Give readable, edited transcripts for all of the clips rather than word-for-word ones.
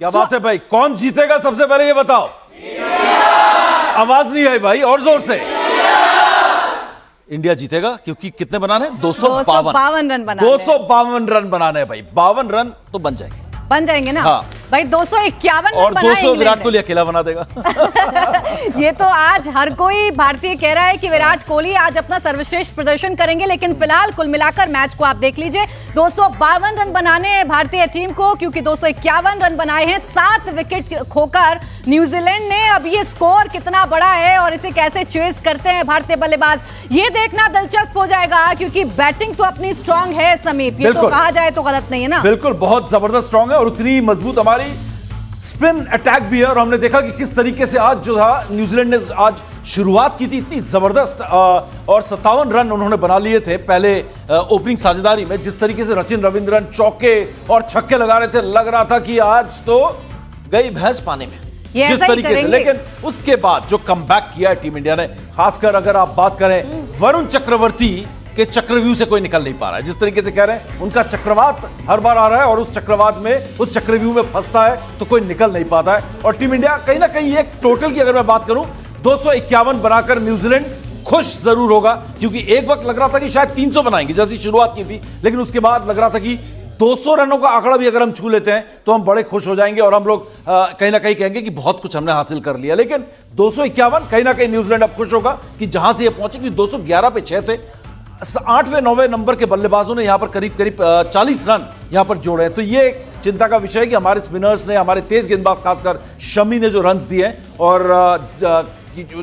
क्या बात है भाई, कौन जीतेगा सबसे पहले ये बताओ। आवाज नहीं आई भाई, और जोर से। इंडिया जीतेगा, क्योंकि कितने बनाने हैं? 252 रन बनाने। 252 रन बनाने हैं भाई। 52 रन तो बन जाएंगे ना। हाँ। भाई 251 और 200 विराट कोहली अकेला बना देगा। ये तो आज हर कोई भारतीय कह रहा है कि विराट कोहली आज अपना सर्वश्रेष्ठ प्रदर्शन करेंगे, लेकिन फिलहाल कुल मिलाकर मैच को आप देख लीजिए, 252 रन बनाने हैं भारतीय टीम को, क्योंकि 251 रन बनाए हैं 7 विकेट खोकर न्यूजीलैंड ने। अब ये स्कोर कितना बड़ा है और इसे कैसे चेस करते हैं भारतीय बल्लेबाज, ये देखना दिलचस्प हो जाएगा, क्योंकि बैटिंग तो अपनी स्ट्रांग है समीप, ये तो कहा जाए तो गलत नहीं है ना। बिल्कुल, बहुत जबरदस्त स्ट्रांग है और उतनी मजबूत हमारी स्पिन अटैक भी है। और हमने देखा कि किस तरीके से आज जो था न्यूजीलैंड ने आज शुरुआत की थी, इतनी जबरदस्त, और 57 रन उन्होंने बना लिए थे पहले ओपनिंग साझेदारी में। जिस तरीके से रचिन रविंद्रन चौके और छक्के लगा रहे थे, लग रहा था कि आज तो गई भैंस पानी में, जिस तरीके से। लेकिन उसके बाद जो कमबैक किया है टीम इंडिया ने, खासकर अगर आप बात करें वरुण चक्रवर्ती के चक्रव्यूह से कोई निकल नहीं पा रहा है। जिस तरीके से कह रहे हैं, उनका चक्रवात हर बार आ रहा है और उस चक्रवात में, उस चक्रव्यूह में फंसता है तो कोई निकल नहीं पाता है। और टीम इंडिया कहीं ना कहीं एक टोटल की अगर मैं बात करूं, 251 बनाकर न्यूजीलैंड खुश जरूर होगा, क्योंकि एक वक्त लग रहा था कि शायद 300 बनाएंगे जैसी शुरुआत की थी, लेकिन उसके बाद लग रहा था कि 200 रनों का आंकड़ा भी अगर हम छू लेते हैं तो हम बड़े खुश हो जाएंगे और हम लोग कहीं ना कहीं कहेंगे कि बहुत कुछ हमने हासिल कर लिया। लेकिन 251 कहीं ना कहीं न्यूजीलैंड अब खुश होगा कि जहां से ये पहुंचे, कि 211 पे 6 थे, 8वें 9वें नंबर के बल्लेबाजों ने यहां पर करीब 40 रन यहां पर जोड़े हैं। तो ये चिंता का विषय है कि हमारे स्पिनर्स ने, हमारे तेज गेंदबाज खासकर शमी ने जो रन्स दिए हैं, और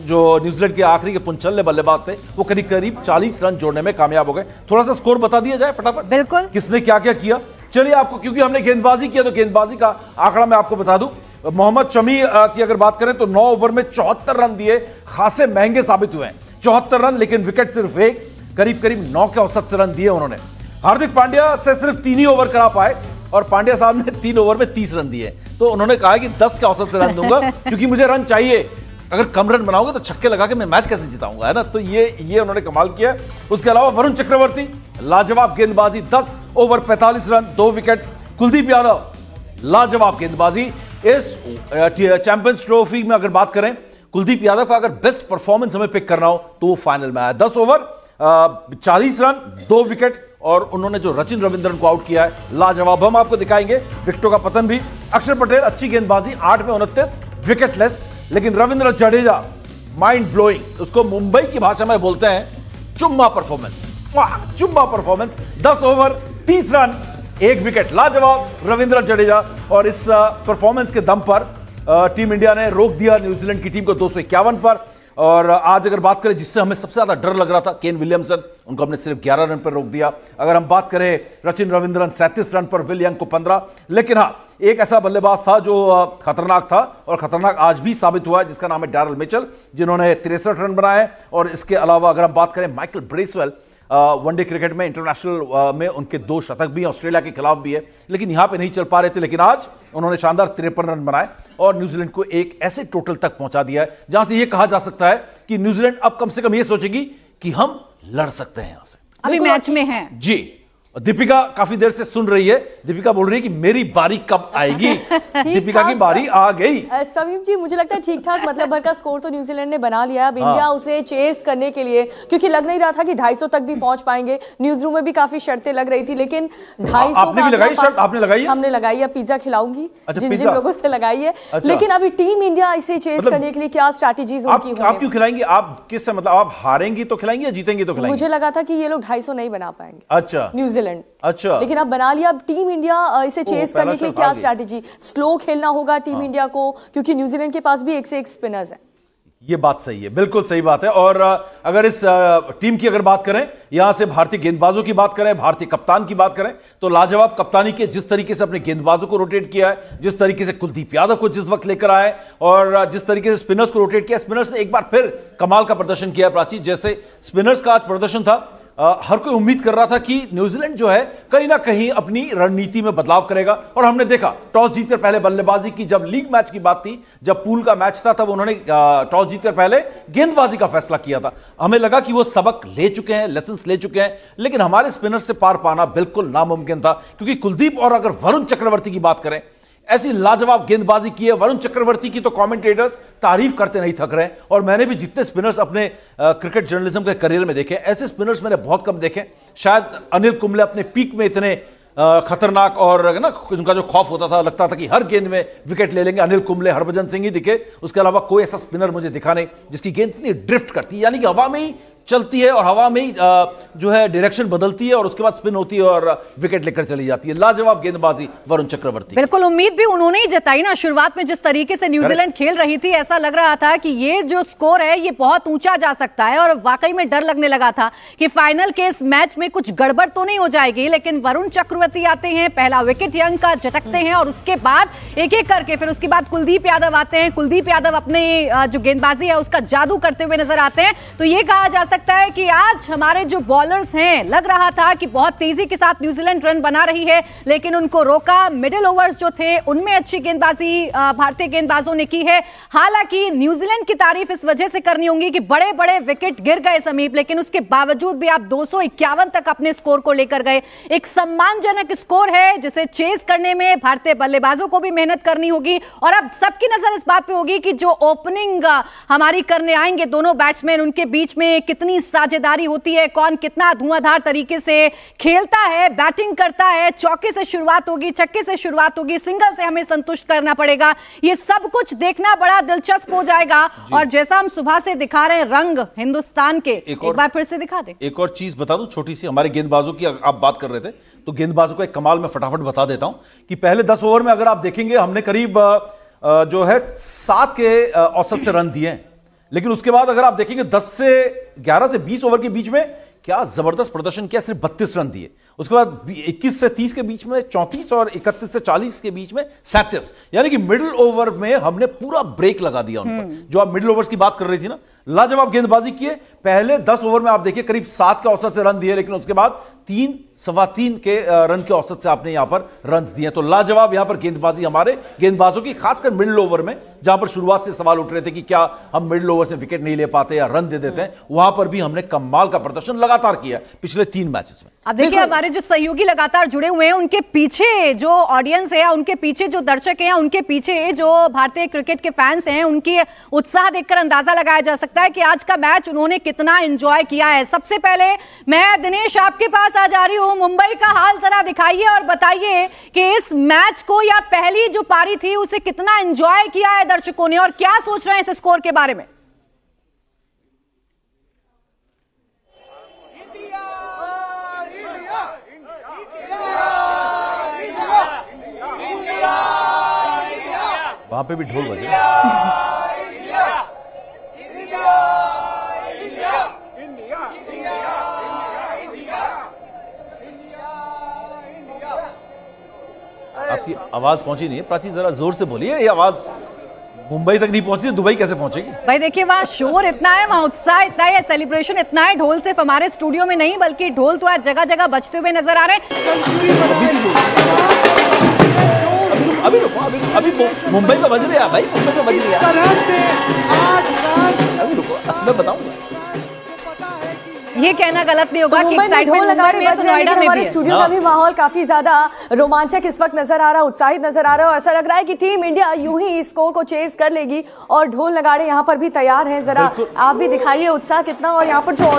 जो न्यूजीलैंड के आखिरी के पुंचल्ले बल्लेबाज थे, वो करीब 40 रन जोड़ने में कामयाब हो गए। थोड़ा सा स्कोर बता दिया जाए फटाफट, बिल्कुल, किसने क्या क्या किया। चलिए आपको, क्योंकि हमने गेंदबाजी किया तो गेंदबाजी का आंकड़ा मैं आपको बता दूं। मोहम्मद शमी की अगर बात करें तो 9 ओवर में 74 रन दिए, खासे महंगे साबित हुए हैं। 74 रन, लेकिन विकेट सिर्फ एक, करीब 9 के औसत से रन दिए उन्होंने। हार्दिक पांड्या से सिर्फ 3 ही ओवर करा पाए, और पांड्या साहब ने 3 ओवर में 30 रन दिए। तो उन्होंने कहा कि 10 के औसत से रन दूंगा, क्योंकि मुझे रन चाहिए, अगर कम रन बनाओगे तो छक्के लगा के मैं मैच कैसे जिताऊंगा, है ना। तो ये उन्होंने कमाल किया। उसके अलावा वरुण चक्रवर्ती लाजवाब गेंदबाजी, 10 over 45 run 2 wicket. Kuldeep Yadav लाजवाब गेंदबाजी। इस चैंपियंस ट्रॉफी में अगर बात करें, कुलदीप यादव का अगर बेस्ट परफॉर्मेंस हमें पिक करना हो तो वो फाइनल में आया। 10 ओवर 40 रन 2 विकेट, और उन्होंने जो रचिन रविंद्रन को आउट किया है, लाजवाब। हम आपको दिखाएंगे विकेटों का पतन भी। अक्षर पटेल अच्छी गेंदबाजी, 8 में 29 विकेटलेस, लेकिन रविंद्र जडेजा माइंड ब्लोइंग, उसको मुंबई की भाषा में बोलते हैं चुम्मा परफॉर्मेंस, चुम्मा परफॉर्मेंस। 10 ओवर 30 रन 1 विकेट, लाजवाब रविंद्र जडेजा। और इस परफॉर्मेंस के दम पर टीम इंडिया ने रोक दिया न्यूजीलैंड की टीम को 251 पर। और आज अगर बात करें जिससे हमें सबसे ज्यादा डर लग रहा था, केन विलियमसन, उनको हमने सिर्फ 11 रन पर रोक दिया। अगर हम बात करें रचिन रविंद्रन 37 रन पर, विल यंग को 15। लेकिन हाँ, एक ऐसा बल्लेबाज था जो खतरनाक था, और खतरनाक आज भी साबित हुआ है, जिसका नाम है डैरल मिचेल, जिन्होंने 63 रन बनाए। और इसके अलावा अगर हम बात करें माइकल ब्रेसवेल, वनडे क्रिकेट में, इंटरनेशनल में उनके 2 शतक भी, ऑस्ट्रेलिया के खिलाफ भी है, लेकिन यहां पे नहीं चल पा रहे थे। लेकिन आज उन्होंने शानदार 53 रन बनाए और न्यूजीलैंड को एक ऐसे टोटल तक पहुंचा दिया है जहां से यह कहा जा सकता है कि न्यूजीलैंड अब कम से कम यह सोचेगी कि हम लड़ सकते हैं यहां से। अभी मैच में है जी। दीपिका काफी देर से सुन रही है, दीपिका बोल रही है कि मेरी बारी कब आएगी। दीपिका की बारी आ गई। समीप जी, मुझे लगता है ठीक ठाक मतलब भर का स्कोर तो न्यूजीलैंड ने बना लिया। अब इंडिया उसे चेस करने के लिए, क्योंकि लग नहीं रहा था कि 250 तक भी पहुंच पाएंगे। न्यूज रूम में भी काफी शर्तें लग रही थी, लेकिन 250 आपने भी लगाई शर्त? आपने लगाई है? हमने लगाई है। पिज्जा खिलाऊंगी जिन लोगों से लगाई है। अच्छा। लेकिन अभी टीम इंडिया इसे चेस करने के लिए क्या स्ट्रैटेजीज उनकी? आप क्यों खिलाएंगी? आप किससे, मतलब आप हारेंगी तो खिलाएंगी या जीतेंगी तो खिलाएंगी? मुझे लगा था कि ये लोग 250 नहीं बना पाएंगे। अच्छा, न्यूजीलैंड। अच्छा, लेकिन अब बना लिया। अब टीम इंडिया इसे चेस करने के लिए क्या स्ट्रैटेजी? स्लो खेलना होगा टीम इंडिया को, क्योंकि न्यूजीलैंड के पास भी 1 से 1 स्पिनर्स हैं। ये बात सही है, बिल्कुल सही बात है। और अगर इस टीम की अगर बात करें, यहां से भारतीय गेंदबाजों की बात करें, भारतीय कप्तान की बात करें, तो लाजवाब कप्तानी के जिस तरीके से अपने गेंदबाजों को रोटेट किया है, जिस तरीके से कुलदीप यादव को जिस वक्त लेकर आए, और जिस तरीके से स्पिनर्स को रोटेट किया, स्पिनर्स ने एक बार फिर कमाल का प्रदर्शन किया। प्राची, जैसे स्पिनर्स का आज प्रदर्शन था, हर कोई उम्मीद कर रहा था कि न्यूजीलैंड जो है कहीं ना कहीं अपनी रणनीति में बदलाव करेगा। और हमने देखा टॉस जीतकर पहले बल्लेबाजी की। जब लीग मैच की बात थी, जब पूल का मैच था, तब उन्होंने टॉस जीतकर पहले गेंदबाजी का फैसला किया था। हमें लगा कि वो सबक ले चुके हैं, लेसन्स ले चुके हैं, लेकिन हमारे स्पिनर से पार पाना बिल्कुल नामुमकिन था, क्योंकि कुलदीप और अगर वरुण चक्रवर्ती की बात करें, ऐसी लाजवाब गेंदबाजी की है वरुण चक्रवर्ती की, तो कमेंटेटर्स तारीफ करते नहीं थक रहे हैं। और मैंने भी जितने स्पिनर्स अपने क्रिकेट जर्नलिज्म के करियर में देखे, ऐसे स्पिनर्स मैंने बहुत कम देखे। शायद अनिल कुंबले अपने पीक में इतने खतरनाक और ना उनका जो खौफ होता था, लगता था कि हर गेंद में विकेट ले लेंगे। अनिल कुंबले, हरभजन सिंह ही दिखे, उसके अलावा कोई ऐसा स्पिनर मुझे दिखा नहीं जिसकी गेंद इतनी ड्रिफ्ट करती है, यानी कि हवा में ही चलती है और हवा में ही जो है डायरेक्शन बदलती है और उसके बाद स्पिन होती है और विकेट लेकर चली जाती है। लाजवाब गेंदबाजी वरुण चक्रवर्ती। बिल्कुल उम्मीद भी उन्होंने ही जताई ना, शुरुआत में जिस तरीके से न्यूजीलैंड खेल रही थी, ऐसा लग रहा था कि ये जो स्कोर है ये बहुत ऊंचा जा सकता है, और वाकई में डर लगने लगा था कि फाइनल के इस मैच में कुछ गड़बड़ तो नहीं हो जाएगी। लेकिन वरुण चक्रवर्ती आते हैं, पहला विकेट यंग का झटकते हैं और उसके बाद एक एक करके फिर उसके बाद कुलदीप यादव आते हैं। कुलदीप यादव अपने जो गेंदबाजी है उसका जादू करते हुए नजर आते हैं। तो ये कहा जा सकता है कि आज हमारे जो बॉलर्स हैं, लग रहा था कि बहुत तेजी के साथ न्यूजीलैंड रन बना रही है, लेकिन उनको रोका। मिडिल ओवर्स जो थे उनमें अच्छी गेंदबाजी भारतीय गेंदबाजों ने की है। हालांकि न्यूजीलैंड की तारीफ इस वजह से करनी होगी कि बड़े बड़े विकेट गिर गए समीप, लेकिन उसके बावजूद भी आप 251 तक अपने स्कोर को लेकर गए। एक सम्मानजनक स्कोर है जिसे चेस करने में भारतीय बल्लेबाजों को भी मेहनत करनी होगी। और अब सबकी नजर इस बात पे होगी कि जो ओपनिंग हमारी करने आएंगे दोनों बैट्समैन, उनके बीच में कितनी साझेदारी होती है, कौन कितना धुआंधार तरीके से खेलता है, बैटिंग करता है। चौके से शुरुआत होगी, छक्के से शुरुआत होगी, सिंगल से हमें संतुष्ट करना पड़ेगा। ये सब कुछ देखना बड़ा दिलचस्प हो जाएगा। और जैसा हम सुबह से दिखा रहे हैं रंग हिंदुस्तान के, एक बार फिर से दिखा दे। एक और चीज बता दूं छोटी सी, हमारे गेंदबाजों की आप बात कर रहे थे, तो गेंदबाजों को एक कमाल में फटाफट बता देता हूं कि पहले 10 ओवर में अगर आप देखेंगे हमने करीब जो है 7 के औसत से रन दिए हैं। लेकिन उसके बाद अगर आप देखेंगे 11 से 20 ओवर के बीच में क्या जबरदस्त प्रदर्शन किया, सिर्फ 32 रन दिए। उसके बाद 21 से 30 के बीच में 34 और 31 से 40 के बीच में 37, यानी कि मिडिल ओवर में हमने पूरा ब्रेक लगा दिया उन पर। जो आप मिडिल ओवर्स की बात कर रही थी ना, लाजवाब गेंदबाजी किए। पहले 10 ओवर में आप देखिए करीब 7 के औसत से रन दिए, लेकिन उसके बाद 3, सवा 3 के रन के औसत से आपने यहां पर रन दिए। तो लाजवाब यहां पर गेंदबाजी हमारे गेंदबाजों की, खासकर मिडिल ओवर में, जहां पर शुरुआत से सवाल उठ रहे थे कि क्या हम मिडिल ओवर से विकेट नहीं ले पाते या रन दे देते हैं, वहां पर भी हमने कमाल का प्रदर्शन लगातार किया पिछले 3 मैचेस में। अब देखिए हमारे जो सहयोगी लगातार जुड़े हुए हैं, उनके पीछे जो ऑडियंस है, उनके पीछे जो दर्शक हैं, उनके पीछे जो भारतीय क्रिकेट के फैंस हैं, उनकी उत्साह देखकर अंदाजा लगाया जा सकता है कि आज का मैच उन्होंने कितना एंजॉय किया है। सबसे पहले मैं दिनेश आपके पास आ जा रही हूं, मुंबई का हाल जरा दिखाइए और बताइए कि इस मैच को या पहली जो पारी थी उसे कितना एंजॉय किया है दर्शकों ने और क्या सोच रहे हैं इस स्कोर के बारे में। वहां पे भी ढोल बजे। आपकी आवाज पहुंची नहीं है प्राची, जरा जोर से बोलिए। ये आवाज मुंबई तक नहीं पहुंची, दुबई कैसे पहुंचेगी? भाई देखिए वहां शोर इतना है, वहां उत्साह इतना है, सेलिब्रेशन इतना है। ढोल सिर्फ हमारे स्टूडियो में नहीं बल्कि ढोल तो आज जगह जगह बजते हुए नजर आ रहे हैं। अभी मुंबई में बज रहे हैं भाई, मुंबई में बज रहे हैं। अभी रुको, मैं बताऊंगा। ये कहना गलत नहीं होगा कि हमारे स्टूडियो का भी माहौल काफी ज्यादा रोमांचक इस वक्त नजर आ रहा है, उत्साहित नजर आ रहा है और ऐसा लग रहा है कि टीम इंडिया यूं ही इस स्कोर को चेस कर लेगी। और ढोल नगाड़े यहाँ पर भी तैयार हैं, जरा आप भी दिखाइए उत्साह कितना। और यहाँ पर जो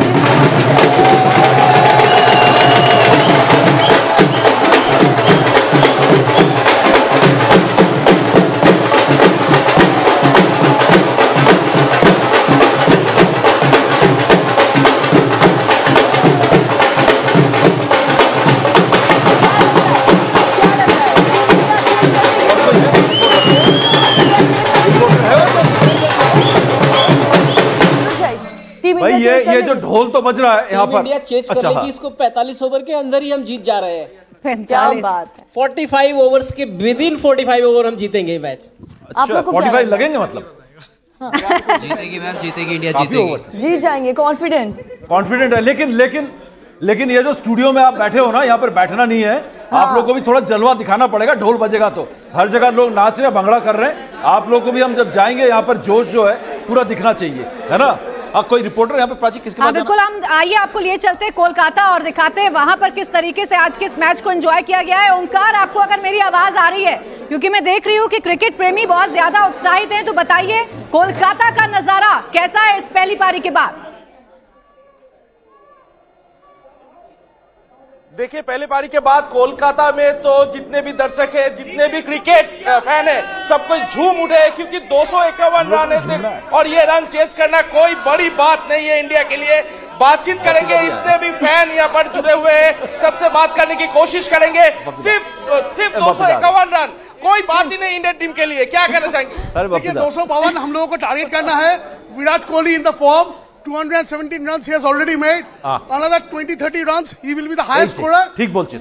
भाई ये जो ढोल तो बज रहा है यहाँ पर, इंडिया चेस कर लेगी इसको 45 ओवर के अंदर ही हम जीत जा रहे हैं। क्या बात है, 45 ओवर्स के विदिन 45 ओवर हम जीतेंगे मैच। अच्छा 45 लगेंगे मतलब? जीतेगी मैम, जीतेगी इंडिया, जीतेगी, जीत जाएंगे, कॉन्फिडेंट है। लेकिन ये जो स्टूडियो में आप बैठे हो ना, यहाँ पर बैठना नहीं है। आप लोग को भी थोड़ा जलवा दिखाना पड़ेगा। ढोल बजेगा तो हर जगह लोग नाच रहे हैं, भंगड़ा कर रहे हैं। आप लोग को भी हम जब जाएंगे यहाँ पर जोश जो है पूरा दिखना चाहिए, है ना? कोई रिपोर्टर यहाँ पे प्राची किसके पास? बिल्कुल, हम आइए आपको लिए चलते कोलकाता और दिखाते हैं वहां पर किस तरीके से आज के इस मैच को एंजॉय किया गया है। ओंकार, आपको अगर मेरी आवाज आ रही है क्योंकि मैं देख रही हूँ कि क्रिकेट प्रेमी बहुत ज्यादा उत्साहित हैं। तो बताइए कोलकाता का नजारा कैसा है इस पहली पारी के बाद? देखिए, पहली पारी के बाद कोलकाता में तो जितने भी दर्शक हैं, जितने भी क्रिकेट फैन हैं, सब कोई झूम उठे, क्योंकि 251 रन है सिर्फ, और ये रन चेस करना कोई बड़ी बात नहीं है इंडिया के लिए। बातचीत करेंगे, इतने भी फैन यहाँ पर जुड़े हुए हैं, सबसे बात करने की कोशिश करेंगे। सिर्फ 251 रन कोई बात ही नहीं इंडियन टीम के लिए। क्या कहना चाहेंगे? देखिए, 252 हम लोगों को टारगेट करना है। Virat Kohli in the form, 217 runs he has already made. Another 20-30 runs, he will be the highest scorer.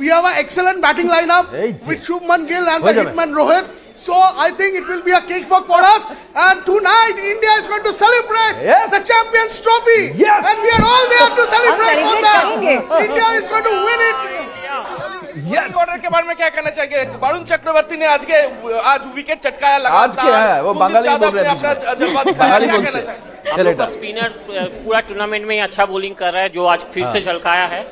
We have an excellent batting lineup with Shubman Gill and the hitman Rohit. So I think it will be a cakewalk for us. And tonight, India is going to celebrate the Champions Trophy. And we are all there to celebrate for that. India is going to win it. Order के बारे में क्या कहना चाहिए? वरुण चक्रवर्ती ने आज wicket चटकाया लगातार। आज क्या है वो बंगाली बोल रहे हैं, बंगाली बोलते हैं। स्पिनर पूरा टूर्नामेंट में अच्छा बॉलिंग कर रहा है, जो आज फिर से झलकाया है।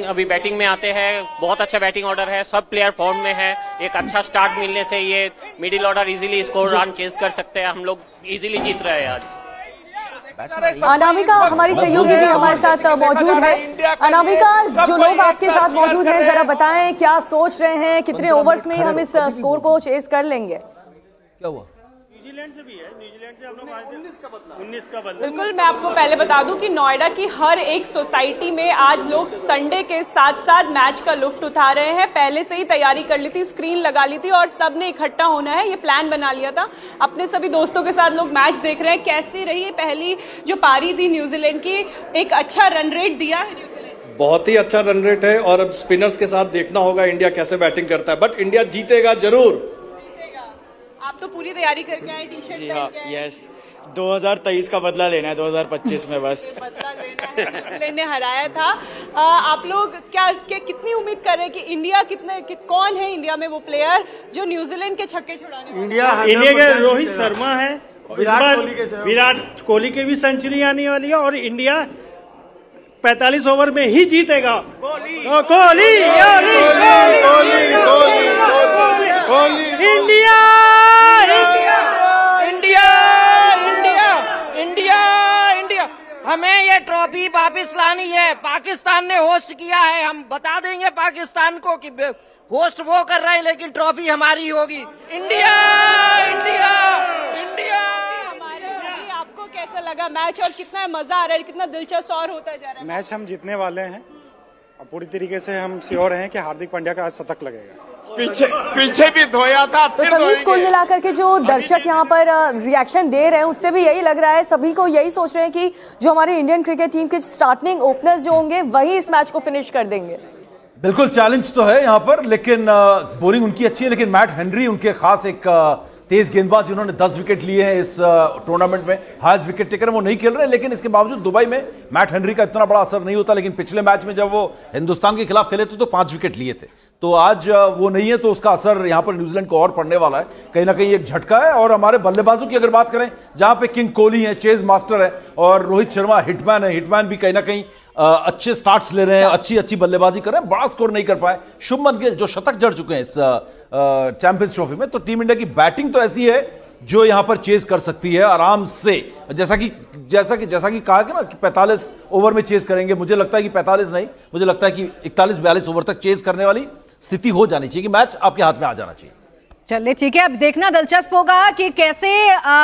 अभी बैटिंग में आते हैं, बहुत अच्छा बैटिंग ऑर्डर है, सब प्लेयर फॉर्म में है। एक अच्छा स्टार्ट मिलने से ये middle order easily score run chase कर सकते हैं। हम लोग इजीली जीत रहे हैं आज। अनामिका हमारी सहयोगी भी हमारे साथ मौजूद है। अनामिका, जो लोग आपके साथ मौजूद हैं, जरा बताएं क्या सोच रहे हैं, कितने ओवर्स में हम इस स्कोर को चेस कर लेंगे? क्या हुआ? न्यूजीलैंड से भी है, न्यूजीलैंड से हम लोग 19 का बदला। बिल्कुल, मैं आपको पहले बता दूं कि नोएडा की हर एक सोसाइटी में आज लोग संडे के साथ साथ मैच का लुत्फ उठा रहे हैं। पहले से ही तैयारी कर ली थी, स्क्रीन लगा ली थी और सब ने इकट्ठा होना है, ये प्लान बना लिया था। अपने सभी दोस्तों के साथ लोग मैच देख रहे हैं। कैसी रही पहली जो पारी थी न्यूजीलैंड की? एक अच्छा रन रेट दिया है न्यूजीलैंड, बहुत ही अच्छा रन रेट है, और अब स्पिनर्स के साथ देखना होगा इंडिया कैसे बैटिंग करता है, बट इंडिया जीतेगा जरूर। आप तो पूरी तैयारी करके आए, टी-शर्ट पहन के आए। यस, 2023 का बदला लेना है 2025 में, बस बदला लेना है। न्यूजीलैंड ने हराया था। आप लोग कितनी उम्मीद कर रहे हैं कि इंडिया कौन है इंडिया में वो प्लेयर जो न्यूजीलैंड के छक्के छुड़ाने? इंडिया के रोहित शर्मा है, इस बार विराट कोहली के भी सेंचुरी आने वाली है, और इंडिया 45 ओवर में ही जीतेगा। कोहली इंडिया हमें ये ट्रॉफी वापस लानी है। पाकिस्तान ने होस्ट किया है, हम बता देंगे पाकिस्तान को कि होस्ट वो कर रहे हैं, लेकिन ट्रॉफी हमारी होगी। India India India. आपको कैसा लगा मैच और कितना मजा आ रहा है, कितना दिलचस्प और होता जा रहा है? मैच हम जीतने वाले हैं और पूरी तरीके से हम श्योर हैं कि हार्दिक पांड्या का आज शतक लगेगा। पीछे भी धोया था, तो सभी कुल मिलाकर के जो दर्शक यहाँ पर रिएक्शन दे रहे हैं, उससे भी यही लग रहा है, सभी को यही सोच रहे हैं कि जो हमारे इंडियन क्रिकेट टीम के स्टार्टिंग ओपनर्स जो होंगे वही इस मैच को फिनिश कर देंगे। बिल्कुल चैलेंज तो है यहाँ पर, लेकिन बॉलिंग उनकी अच्छी है, लेकिन मैट हेनरी उनके खास एक तेज गेंदबाज जिन्होंने 10 विकेट लिए हैं इस टूर्नामेंट में, हाईएस्ट विकेट टेकर, वो नहीं खेल रहे। लेकिन इसके बावजूद दुबई में मैट हेनरी का इतना बड़ा असर नहीं होता, लेकिन पिछले मैच में जब वो हिंदुस्तान के खिलाफ खेले थे तो 5 विकेट लिए थे। तो आज वो नहीं है, तो उसका असर यहाँ पर न्यूजीलैंड को और पड़ने वाला है। कहीं ना कहीं एक झटका है। और हमारे बल्लेबाजों की अगर बात करें, जहां पे किंग कोहली है, चेज मास्टर है, और रोहित शर्मा हिटमैन है, हिटमैन भी कहीं ना कहीं अच्छे स्टार्ट्स ले रहे हैं, अच्छी बल्लेबाजी कर रहे हैं, बड़ा स्कोर नहीं कर पाए। शुभमन गिल जो शतक जड़ चुके हैं इस चैंपियंस ट्रॉफी में, तो टीम इंडिया की बैटिंग तो ऐसी है जो यहां पर चेज कर सकती है आराम से। जैसा कि कहा कि ना कि 45 ओवर में चेज करेंगे, मुझे लगता है कि 45 नहीं, मुझे लगता है कि 41-42 ओवर तक चेज करने वाली स्थिति हो जानी चाहिए, कि मैच आपके हाथ में आ जाना चाहिए। चलिए ठीक है, अब देखना दिलचस्प होगा कि कैसे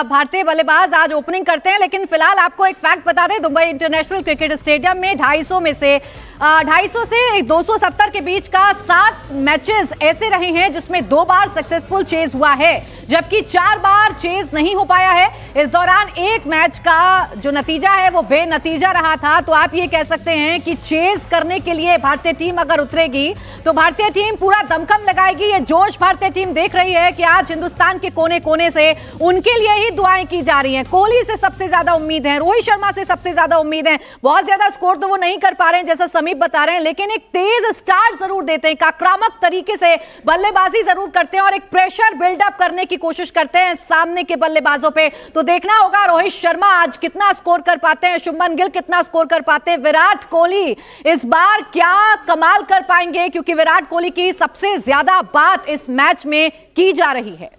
भारतीय बल्लेबाज आज ओपनिंग करते हैं। लेकिन फिलहाल आपको एक फैक्ट बता दें, दुबई इंटरनेशनल क्रिकेट स्टेडियम में 250 में से 250 से 270 के बीच का 7 मैचेस ऐसे रहे हैं जिसमें 2 बार सक्सेसफुल चेज हुआ है, जबकि 4 बार चेज नहीं हो पाया है। इस दौरान एक मैच का जो नतीजा है वो बेनतीजा रहा था। तो आप ये कह सकते हैं कि चेज करने के लिए भारतीय टीम अगर उतरेगी तो भारतीय टीम पूरा दमखम लगाएगी। ये जोश भारतीय टीम देख रही है कि आज हिंदुस्तान के कोने कोने से उनके लिए ही दुआएं की जा रही हैं। कोहली से सबसे ज्यादा उम्मीद है, रोहित शर्मा से सबसे ज्यादा उम्मीद है। बहुत ज्यादा स्कोर तो वो नहीं कर पा रहे हैं, जैसा शमीप बता रहे हैं, लेकिन एक तेज स्टार्ट जरूर देते हैं, एक आक्रामक तरीके से बल्लेबाजी जरूर करते हैं और एक प्रेशर बिल्डअप करने की कोशिश करते हैं सामने के बल्लेबाजों पे। तो देखना होगा रोहित शर्मा आज कितना स्कोर कर पाते हैं, शुभमन गिल कितना स्कोर कर पाते हैं, विराट कोहली इस बार क्या कमाल कर पाएंगे, क्योंकि विराट कोहली की सबसे ज्यादा बात इस मैच में की जा रही है।